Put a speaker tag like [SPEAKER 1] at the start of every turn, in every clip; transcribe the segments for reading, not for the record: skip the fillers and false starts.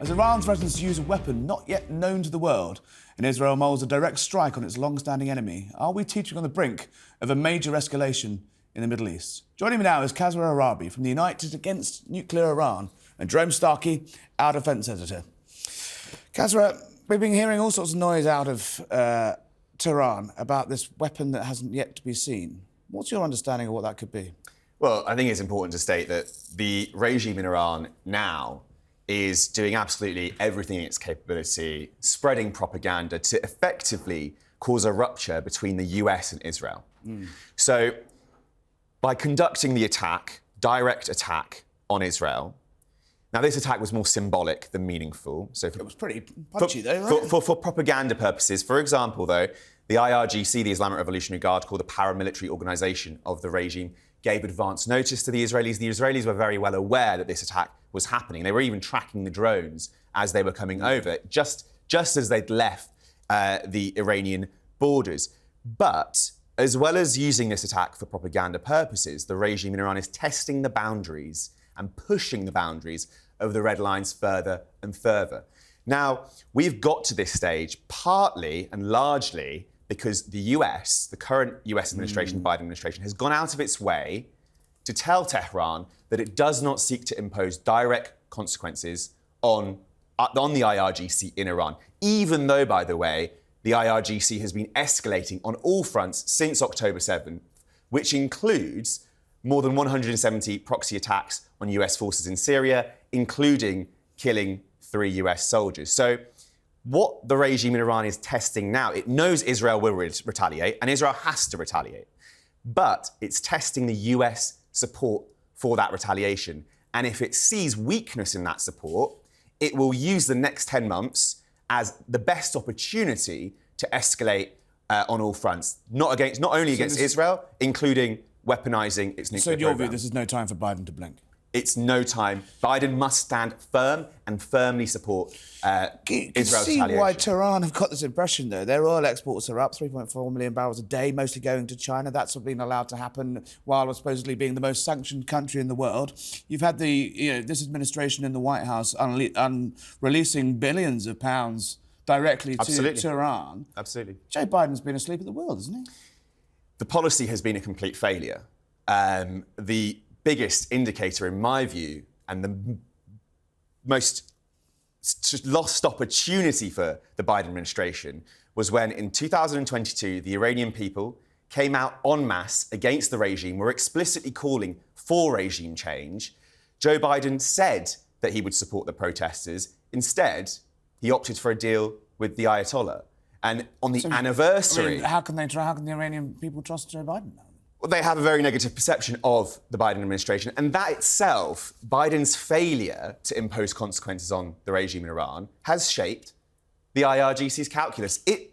[SPEAKER 1] As Iran threatens to use a weapon not yet known to the world, and Israel molds a direct strike on its long-standing enemy, are we teetering on the brink of a major escalation in the Middle East? Joining me now is Kasra Aarabi from the United Against Nuclear Iran and Jerome Starkey, our defence editor. Kasra, we've been hearing all sorts of noise out of Tehran about this weapon that hasn't yet to be seen. What's your understanding of what that could be?
[SPEAKER 2] Well, I think it's important to state that the regime in Iran now is doing absolutely everything in its capability, spreading propaganda to effectively cause a rupture between the US and Israel. So by conducting the attack, direct attack on Israel, now this attack was more symbolic than meaningful. So
[SPEAKER 1] It was pretty punchy though, right?
[SPEAKER 2] For propaganda purposes, for example, though, the IRGC, the Islamic Revolutionary Guard, called the paramilitary organisation of the regime, gave advance notice to the Israelis. The Israelis were very well aware that this attack was happening. They were even tracking the drones as they were coming over, just as they'd left the Iranian borders. But as well as using this attack for propaganda purposes, the regime in Iran is testing the boundaries and pushing the boundaries of the red lines further and further. Now, we've got to this stage partly and largely because the US, the current US administration, Biden administration, has gone out of its way to tell Tehran that it does not seek to impose direct consequences on the IRGC in Iran, even though, by the way, the IRGC has been escalating on all fronts since October 7th, which includes more than 170 proxy attacks on US forces in Syria, including killing 3 US soldiers. So what the regime in Iran is testing now, it knows Israel will retaliate, and Israel has to retaliate. But it's testing the US support for that retaliation. And if it sees weakness in that support, it will use the next 10 months as the best opportunity to escalate on all fronts, not only against Israel, including weaponising its nuclear
[SPEAKER 1] So in your
[SPEAKER 2] program.
[SPEAKER 1] view, this is no time for Biden to blink?
[SPEAKER 2] It's no time. Biden must stand firm and firmly support Israel's
[SPEAKER 1] You can see
[SPEAKER 2] retaliation.
[SPEAKER 1] why Tehran have got this impression, though. Their oil exports are up 3.4 million barrels a day, mostly going to China. That's been allowed to happen while supposedly being the most sanctioned country in the world. You've had this administration in the White House releasing billions of pounds directly to Tehran.
[SPEAKER 2] Absolutely.
[SPEAKER 1] Joe Biden's been asleep at the wheel, hasn't he?
[SPEAKER 2] The policy has been a complete failure. The biggest indicator, in my view, and the most lost opportunity for the Biden administration was when, in 2022, the Iranian people came out en masse against the regime, were explicitly calling for regime change. Joe Biden said that he would support the protesters. Instead, he opted for a deal with the Ayatollah. And on the anniversary...
[SPEAKER 1] How can the Iranian people trust Joe Biden now?
[SPEAKER 2] Well, they have a very negative perception of the Biden administration, and that itself, Biden's failure to impose consequences on the regime in Iran, has shaped the IRGC's calculus. It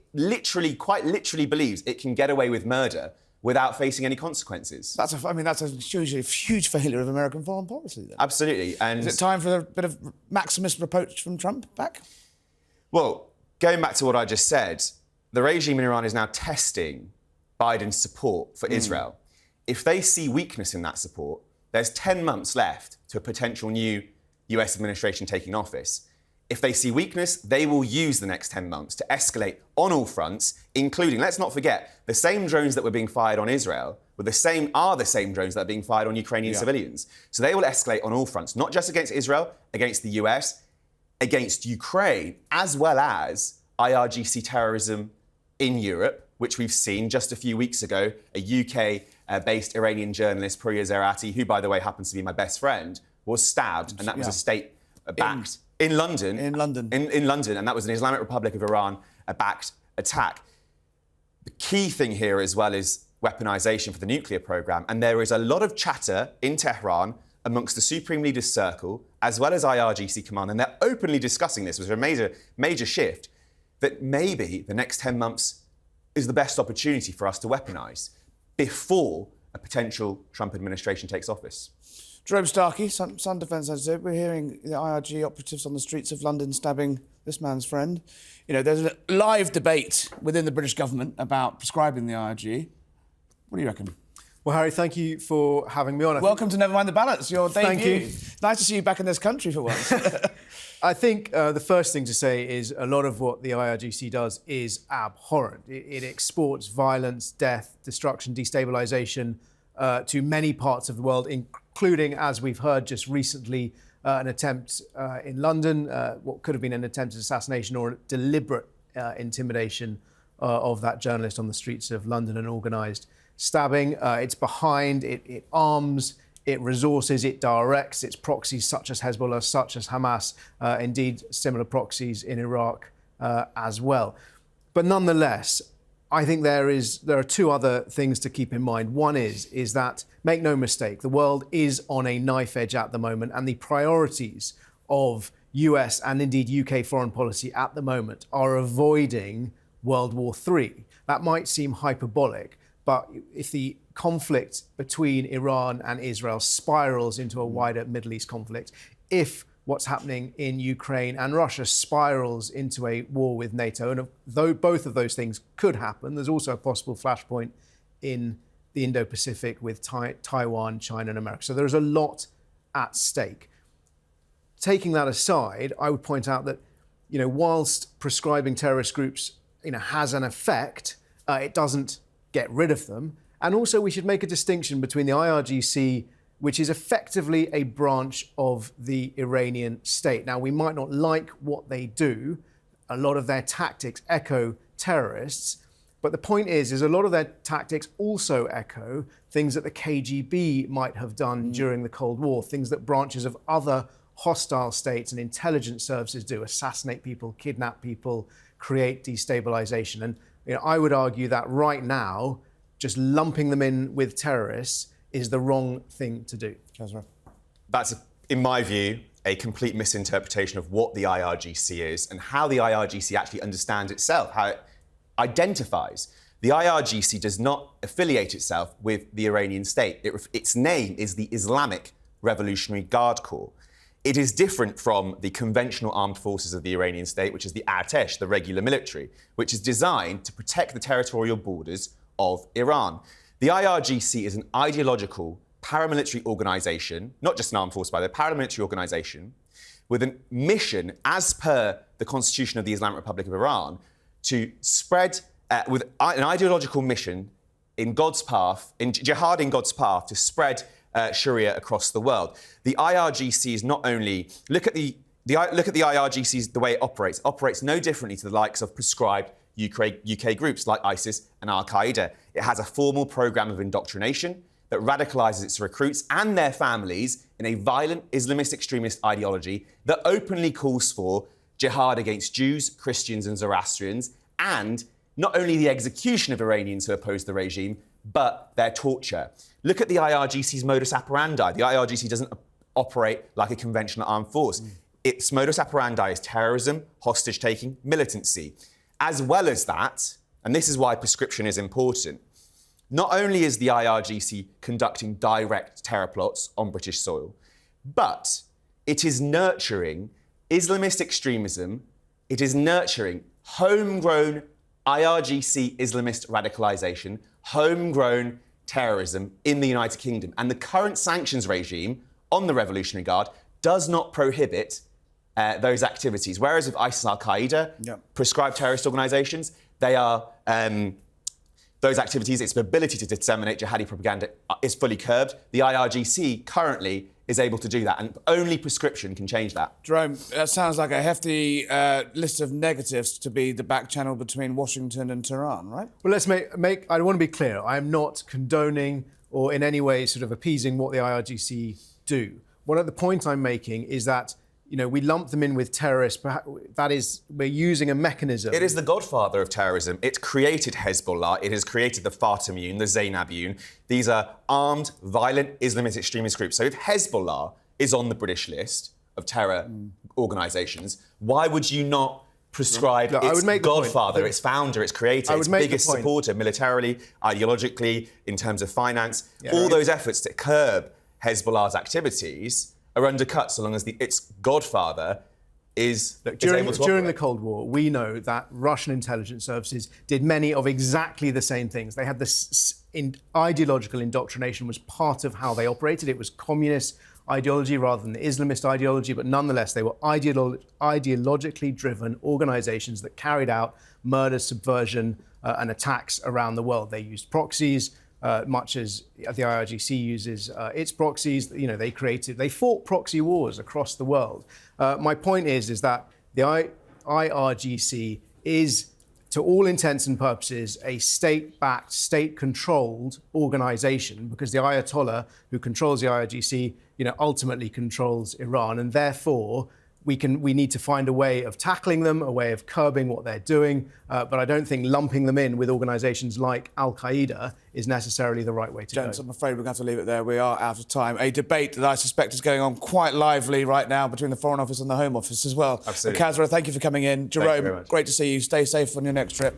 [SPEAKER 2] quite literally believes it can get away with murder without facing any consequences.
[SPEAKER 1] That's a huge failure of American foreign policy, then.
[SPEAKER 2] Absolutely. And
[SPEAKER 1] is it time for a bit of maximist approach from Trump back?
[SPEAKER 2] Well, going back to what I just said, the regime in Iran is now testing Biden's support for Israel. If they see weakness in that support, there's 10 months left to a potential new US administration taking office. If they see weakness, they will use the next 10 months to escalate on all fronts, including, let's not forget, the same drones that were being fired on Israel are the same drones that are being fired on Ukrainian civilians. So they will escalate on all fronts, not just against Israel, against the US, against Ukraine, as well as IRGC terrorism in Europe, which we've seen just a few weeks ago. A UK-based Iranian journalist, Puriya Zarati, who, by the way, happens to be my best friend, was stabbed, and that was a state-backed... In London. In London, and that was an Islamic Republic of Iran-backed attack. The key thing here as well is weaponisation for the nuclear programme, and there is a lot of chatter in Tehran amongst the Supreme Leaders Circle, as well as IRGC Command, and they're openly discussing this, which is a major shift, that maybe the next 10 months is the best opportunity for us to weaponise before a potential Trump administration takes office.
[SPEAKER 1] Jerome Starkey, Sun Defence Editor, we're hearing the IRG operatives on the streets of London stabbing this man's friend. There's a live debate within the British government about prescribing the IRG. What do you reckon?
[SPEAKER 3] Well, Harry, thank you for having me on.
[SPEAKER 1] Welcome to Never Mind the Ballots, your debut.
[SPEAKER 3] Thank you.
[SPEAKER 1] Nice to see you back in this country for once.
[SPEAKER 3] I think the first thing to say is a lot of what the IRGC does is abhorrent. It exports violence, death, destruction, destabilization to many parts of the world, including, as we've heard just recently, an attempt in London, what could have been an attempted assassination or deliberate intimidation of that journalist on the streets of London, an organised stabbing. It's behind, it arms, it resources, it directs its proxies such as Hezbollah, such as Hamas, indeed similar proxies in Iraq as well. But nonetheless, I think there are two other things to keep in mind. One is that, make no mistake, the world is on a knife edge at the moment, and the priorities of US and indeed UK foreign policy at the moment are avoiding World War III. That might seem hyperbolic, but if the conflict between Iran and Israel spirals into a wider Middle East conflict, if what's happening in Ukraine and Russia spirals into a war with NATO, and though both of those things could happen, there's also a possible flashpoint in the Indo-Pacific with Taiwan, China and America. So there's a lot at stake. Taking that aside, I would point out that, whilst prescribing terrorist groups, has an effect, it doesn't get rid of them. And also we should make a distinction between the IRGC, which is effectively a branch of the Iranian state. Now, we might not like what they do. A lot of their tactics echo terrorists. But the point is a lot of their tactics also echo things that the KGB might have done during the Cold War, things that branches of other hostile states and intelligence services do: assassinate people, kidnap people, create destabilization. And I would argue that right now, just lumping them in with terrorists is the wrong thing to do.
[SPEAKER 1] Kasra.
[SPEAKER 2] That's, in my view, a complete misinterpretation of what the IRGC is and how the IRGC actually understands itself, how it identifies. The IRGC does not affiliate itself with the Iranian state. Its name is the Islamic Revolutionary Guard Corps. It is different from the conventional armed forces of the Iranian state, which is the Artesh, the regular military, which is designed to protect the territorial borders of Iran. The IRGC is an ideological paramilitary organisation, not just an armed force, by the paramilitary organisation, with a mission, as per the Constitution of the Islamic Republic of Iran, to spread, with an ideological mission in God's path, in jihad in God's path, to spread Sharia across the world. The IRGC is not only, look at the IRGC's, the way it operates no differently to the likes of prescribed UK groups like ISIS and Al-Qaeda. It has a formal programme of indoctrination that radicalises its recruits and their families in a violent Islamist extremist ideology that openly calls for jihad against Jews, Christians and Zoroastrians, and not only the execution of Iranians who oppose the regime, but their torture. Look at the IRGC's modus operandi. The IRGC doesn't operate like a conventional armed force. Its modus operandi is terrorism, hostage-taking, militancy. As well as that, and this is why prescription is important, not only is the IRGC conducting direct terror plots on British soil, but it is nurturing Islamist extremism, it is nurturing homegrown IRGC Islamist radicalisation, homegrown terrorism in the United Kingdom. And the current sanctions regime on the Revolutionary Guard does not prohibit those activities. Whereas with ISIS, Al-Qaeda, prescribed terrorist organisations, they are, those activities, its ability to disseminate jihadi propaganda is fully curbed. The IRGC currently is able to do that, and only prescription can change that.
[SPEAKER 1] Jerome, that sounds like a hefty list of negatives to be the back channel between Washington and Tehran, right?
[SPEAKER 3] Well, let's make I want to be clear. I am not condoning or in any way sort of appeasing what the IRGC do. The point I'm making is that, we lump them in with terrorists. That is, we're using a mechanism.
[SPEAKER 2] It is the godfather of terrorism. It created Hezbollah. It has created the Fatimiyun, the Zainabiyun. These are armed, violent Islamist extremist groups. So if Hezbollah is on the British list of terror organisations, why would you not prescribe its godfather, its founder, its creator, its biggest supporter, militarily, ideologically, in terms of finance? All those efforts to curb Hezbollah's activities are undercut so long as its godfather is able to operate.
[SPEAKER 3] During the Cold War, we know that Russian intelligence services did many of exactly the same things. They had this ideological indoctrination was part of how they operated. It was communist ideology rather than the Islamist ideology, but nonetheless, they were ideologically driven organizations that carried out murder, subversion, and attacks around the world. They used proxies, much as the IRGC uses its proxies. You know, they fought proxy wars across the world. My point is that the IRGC is, to all intents and purposes, a state-backed, state-controlled organization, because the Ayatollah, who controls the IRGC, ultimately controls Iran, and therefore we need to find a way of tackling them, a way of curbing what they're doing. But I don't think lumping them in with organizations like Al-Qaeda is necessarily the right way to
[SPEAKER 1] Gents,
[SPEAKER 3] go.
[SPEAKER 1] I'm afraid we're going to have to leave it there. We are out of time. A debate that I suspect is going on quite lively right now between the Foreign Office and the Home Office as well.
[SPEAKER 2] Absolutely.
[SPEAKER 1] Kasra, thank you for coming in.
[SPEAKER 2] Thank you very
[SPEAKER 1] Jerome,
[SPEAKER 2] much.
[SPEAKER 1] great to see you. Stay safe on your next trip.